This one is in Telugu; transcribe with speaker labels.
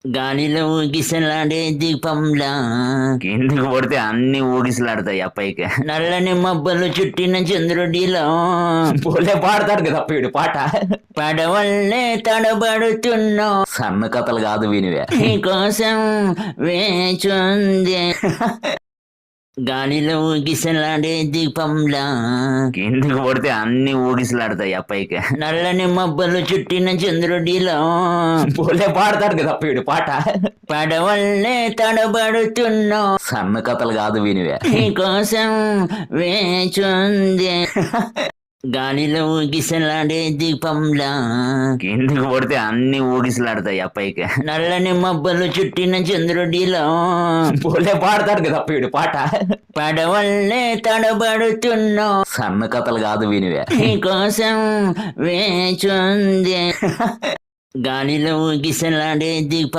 Speaker 1: గాలిలో ఊగిసలాడే దీపంలా
Speaker 2: కిందికి పడితే అన్ని ఊగిసలాడతాయి ఆ పైకి.
Speaker 1: నల్లని మబ్బలు చుట్టిన చంద్రుడిలో
Speaker 2: పోలే పాడతాడు కదా వీడు పాట.
Speaker 1: పడవల్లే తడబడుతున్నా
Speaker 2: సన్న కథలు కాదు వినివే.
Speaker 1: కోసం వేచుంది గాలిలో ఊగిసలాడే దీపంలా
Speaker 2: కిందికి పడితే అన్ని ఊగిసలాడతాయి ఆ పైకి.
Speaker 1: నల్లని మబ్బలు చుట్టిన చంద్రుడిలో
Speaker 2: పోలే పాడతాడు కదా వీడు పాట.
Speaker 1: పడవల్లే తడబడుతున్నా
Speaker 2: సన్న కథలు కాదు వినివే.
Speaker 1: కోసం వేచుంది గాలిలో ఊగిసలాడే దీపంలా
Speaker 2: కిందికి పడితే అన్ని ఊగిసలాడతాయి ఆ పైకి.
Speaker 1: నల్లని మబ్బలు చుట్టిన చంద్రుడిలో
Speaker 2: పోలే పాడతాడు కదా వీడు పాట.
Speaker 1: పడవల్లే తడబడుతున్నా
Speaker 2: సన్న కథలు కాదు వినివే.
Speaker 1: కోసం వేచుంది గాలిలో ఊగిసలాడే దీపం